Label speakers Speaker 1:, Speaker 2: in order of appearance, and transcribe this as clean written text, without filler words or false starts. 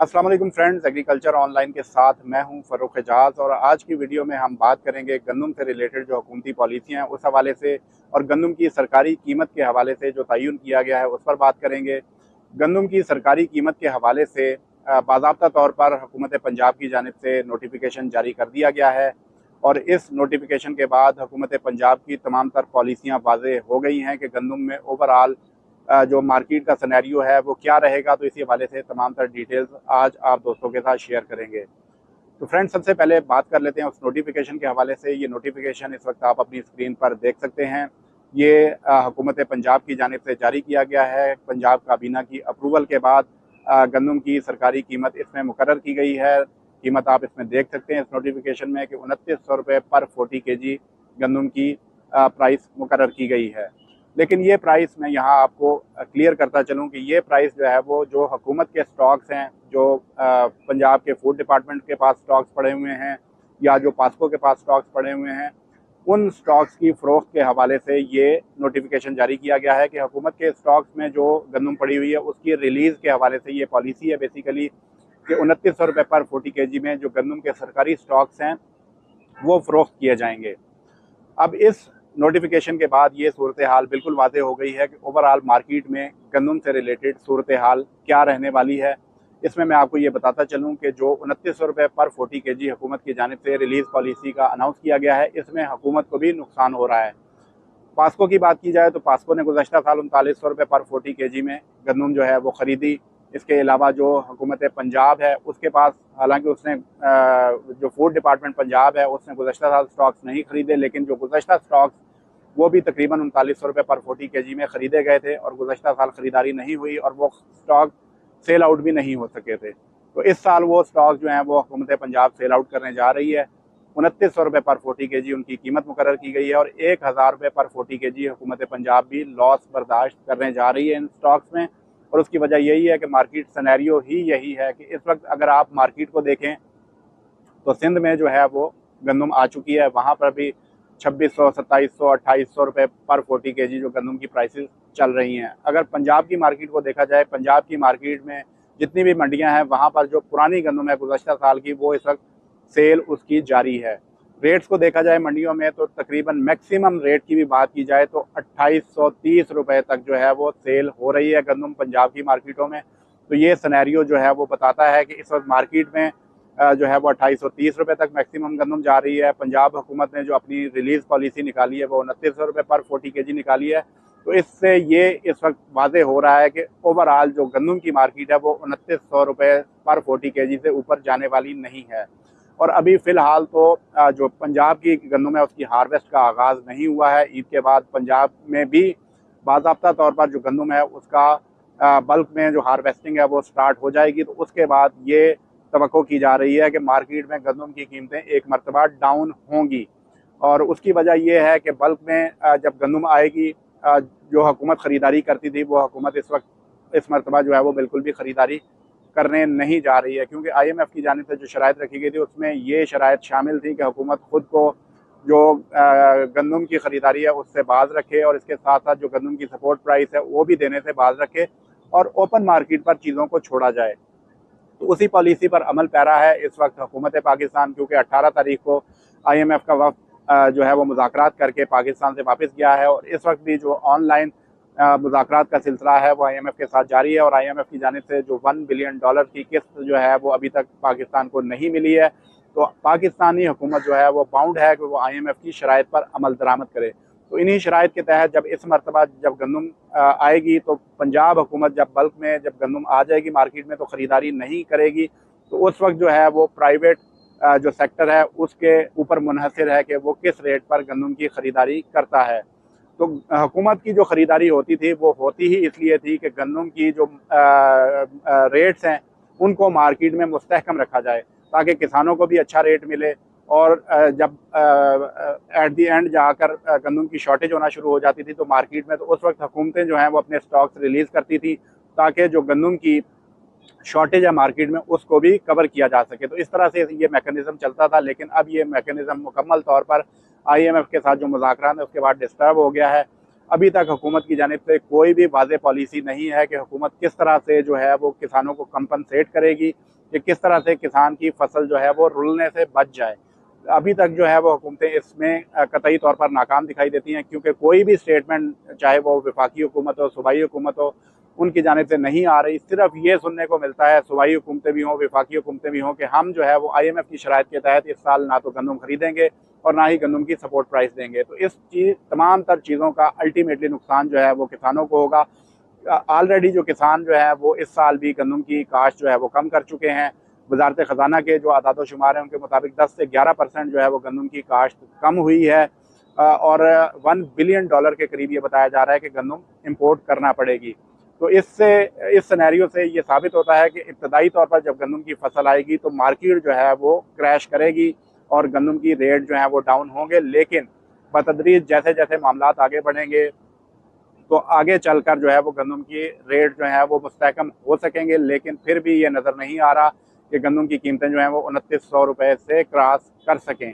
Speaker 1: अस्सलाम वालेकुम friends, agriculture online के साथ मैं हूं फ़र्रुख एजाज। और आज की वीडियो में हम बात करेंगे गंदम से रिलेटेड जो हुकूमती पॉलिसियां हैं उस हवाले से, और गंदम की सरकारी कीमत के हवाले से जो तयन किया गया है उस पर बात करेंगे। गंदम की सरकारी कीमत के हवाले से बाज़ाब्ता तौर पर हुकूमत पंजाब की जानिब से नोटिफिकेशन जारी कर दिया गया है, और इस नोटिफिकेशन के बाद हुकूमत पंजाब की तमाम तर पॉलिसियाँ वाज़ेह हो गई हैं कि गंदम में ओवरऑल जो मार्केट का सिनेरियो है वो क्या रहेगा। तो इसी हवाले से तमाम तर डिटेल्स आज आप दोस्तों के साथ शेयर करेंगे। तो फ्रेंड्स, सबसे पहले बात कर लेते हैं उस नोटिफिकेशन के हवाले से। ये नोटिफिकेशन इस वक्त आप अपनी स्क्रीन पर देख सकते हैं। ये हुकूमत पंजाब की जानिब से जारी किया गया है। पंजाब काबीना की अप्रूवल के बाद गंदम की सरकारी कीमत इसमें मुकर्रर की गई है। कीमत आप इसमें देख सकते हैं इस नोटिफिकेशन में कि 2900 रुपये पर 40 kg गंदम की प्राइस मुकर्रर की गई है। लेकिन ये प्राइस मैं यहाँ आपको क्लियर करता चलूँ कि ये प्राइस जो है वो जो हुकूमत के स्टॉक्स हैं, जो पंजाब के फूड डिपार्टमेंट के पास स्टॉक्स पड़े हुए हैं या जो पास्को के पास स्टॉक्स पड़े हुए हैं, उन स्टॉक्स की फ़रोख्त के हवाले से ये नोटिफिकेशन जारी किया गया है कि हुकूमत के स्टॉक्स में जो गंदम पड़ी हुई है उसकी रिलीज़ के हवाले से ये पॉलिसी है बेसिकली कि 2900 रुपये पर 40 kg में जो गंदम के सरकारी स्टॉक्स हैं वो फ़रोख्त किए जाएंगे। अब इस नोटिफिकेशन के बाद ये सूरत हाल बिल्कुल वाज़ेह हो गई है कि ओवरऑल मार्केट में गंदम से रिलेटेड सूरत हाल क्या रहने वाली है। इसमें मैं आपको ये बताता चलूँ कि जो 2900 रुपये पर 40 kg हुकूमत की जानिब से रिलीज़ पॉलिसी का अनाउंस किया गया है, इसमें हुकूमत को भी नुकसान हो रहा है। पास्को की बात की जाए तो पास्को ने गुज़श्ता साल 3900 रुपये पर 40 kg में गंदम जो है वो ख़रीदी। इसके अलावा जो हुकूमत पंजाब है उसके पास, हालांकि उसने जो फूड डिपार्टमेंट पंजाब है उसने गुज़श्ता साल स्टॉक्स नहीं खरीदे, लेकिन जो गुज़श्ता स्टॉक्स वो भी तकरीबन 3900 रुपये पर 40 kg में ख़रीदे गए थे और गुज़श्ता साल ख़रीदारी नहीं हुई और वो स्टॉक सेल आउट भी नहीं हो सके थे। तो इस साल वो स्टॉक जो हैं वो हुकूमत पंजाब सेल आउट करने जा रही है। 2900 रुपये पर 40 kg उनकी कीमत मुकर्रर की गई है और 1000 रुपये पर 40 kg हुकूमत पंजाब भी लॉस बर्दाश्त करने जा रही है इन स्टॉक्स में। और उसकी वजह यही है कि मार्केट सिनेरियो ही यही है कि इस वक्त अगर आप मार्केट को देखें तो सिंध में जो है वो गंदम आ चुकी है, वहाँ पर भी 2600, 2700, 2800 रुपये पर 40 kg जो गंदम की प्राइसेस चल रही हैं। अगर पंजाब की मार्केट को देखा जाए, पंजाब की मार्केट में जितनी भी मंडियां हैं वहाँ पर जो पुरानी गंदम है गुज़श्ता साल की, वो इस वक्त सेल उसकी जारी है। रेट्स को देखा जाए मंडियों में तो तकरीबन मैक्सिमम रेट की भी बात की जाए तो 2830 रुपये तक जो है वो सेल हो रही है गंदम पंजाब की मार्केटों में। तो ये सिनेरियो जो है वो बताता है कि इस वक्त मार्केट में जो है वो 2830 रुपये तक मैक्सिमम गंदम जा रही है। पंजाब हुकूमत ने जो अपनी रिलीज़ पॉलिसी निकाली है वो 2900 रुपये पर 40 kg निकाली है। तो इससे ये इस वक्त वाज़ेह हो रहा है कि ओवरऑल जो गंदम की मार्केट है वो 2900 रुपये पर 40 kg से ऊपर जाने वाली नहीं है। और अभी फ़िलहाल तो जो पंजाब की गंदम है उसकी हार्वेस्ट का आगाज़ नहीं हुआ है। ईद के बाद पंजाब में भी बाज़ाब्ता तौर पर जो गंदम है उसका बल्क में जो हार्वेस्टिंग है वो स्टार्ट हो जाएगी। तो उसके बाद ये तवक्को की जा रही है कि मार्केट में गंदम की कीमतें एक मरतबा डाउन होंगी। और उसकी वजह यह है कि बल्क में जब गंदम आएगी, जो हुकूमत ख़रीदारी करती थी वो हुकूमत इस मरतबा जो है वो बिल्कुल भी ख़रीदारी करने नहीं जा रही है, क्योंकि IMF की जानिब से जो शराइत रखी गई थी उसमें ये शराइत शामिल थी कि हुकूमत ख़ुद को जो गंदम की ख़रीदारी है उससे बाज रखे और इसके साथ साथ जो गंदम की सपोर्ट प्राइस है वो भी देने से बाज रखे और ओपन मार्केट पर चीज़ों को छोड़ा जाए। तो उसी पॉलिसी पर अमल पैरा है इस वक्त हुकूमत पाकिस्तान, क्योंकि 18 तारीख को IMF का वफ़द जो है वो मुज़ाकरात करके पाकिस्तान से वापस गया है और इस वक्त भी जो ऑनलाइन मुज़ाकरात का सिलसिला है वो IMF के साथ जारी है। और IMF की जानिब से जो $1 बिलियन की किस्त जो है वो अभी तक पाकिस्तान को नहीं मिली है। तो पाकिस्तानी हुकूमत जो है वो बाउंड है कि वो IMF की शराइत पर अमल दरामद करे। तो इन्हीं शराइत के तहत जब इस मरतबा जब गंदम आएगी तो पंजाब हुकूमत जब बल्क में जब गंदम आ जाएगी मार्केट में तो ख़रीदारी नहीं करेगी। तो उस वक्त जो है वो प्राइवेट जो सेक्टर है उसके ऊपर मुनहसर है कि वो किस रेट पर गंदम की ख़रीदारी करता है। तो हुकूमत की जो ख़रीदारी होती थी वो होती ही इसलिए थी कि गंदम की जो रेट्स हैं उनको मार्केट में मुस्तहकम रखा जाए ताकि किसानों को भी अच्छा रेट मिले। और जब एट दी एंड जाकर गंदम की शॉर्टेज होना शुरू हो जाती थी तो मार्केट में तो उस वक्त हुकूमतें जो हैं वो अपने स्टॉक्स रिलीज़ करती थी ताकि जो गंदम की शॉर्टेज है मार्केट में उसको भी कवर किया जा सके। तो इस तरह से ये मैकेनिज़्म चलता था, लेकिन अब ये मैकेनिज़्म मुकम्मल तौर पर IMF के साथ जो मुज़ाकरात है उसके बाद डिस्टर्ब हो गया है। अभी तक हुकूमत की जानिब से कोई भी वाज़ेह पॉलिसी नहीं है कि हुकूमत किस तरह से जो है वो किसानों को कंपनसेट करेगी कि किस तरह से किसान की फसल जो है वो रुलने से बच जाए। अभी तक जो है वो हुकूमतें इसमें कतई तौर पर नाकाम दिखाई देती हैं, क्योंकि कोई भी स्टेटमेंट, चाहे वो वफाकी हुकूमत हो, सूबाई हुकूमत हो, उनकी जानिब से नहीं आ रही। सिर्फ ये सुनने को मिलता है, सूबाई हुकूमतें भी हों, वफाकी हुकूमतें भी हों, कि हम जो है वो IMF की शराइत के तहत इस साल ना तो गंदम खरीदेंगे और ना ही गंदम की सपोर्ट प्राइस देंगे। तो इस तमाम तर चीज़ों का अल्टीमेटली नुकसान जो है वो किसानों को होगा। ऑलरेडी जो किसान जो है वो इस साल भी गंदम की काश्त जो है वो कम कर चुके हैं। वजारत ख़जाना के जो आदाद शुमार हैं उनके मुताबिक 10 से 11% जो है वो गंदम की काश्त कम हुई है और $1 बिलियन के करीब ये बताया जा रहा है कि गंदम इम्पोर्ट करना पड़ेगी। तो इस सिनेरियो से ये साबित होता है कि इब्तदाई तौर पर जब गंदम की फसल आएगी तो मार्केट जो है वो क्रैश करेगी और गंदम की रेट जो है वो डाउन होंगे। लेकिन बतदरीज जैसे जैसे मामलात आगे बढ़ेंगे तो आगे चलकर जो है वो गंदम की रेट जो है वो मुस्तहकम हो सकेंगे। लेकिन फिर भी ये नज़र नहीं आ रहा कि गंदम की कीमतें जो हैं वो 2900 रुपये से क्रॉस कर सकें।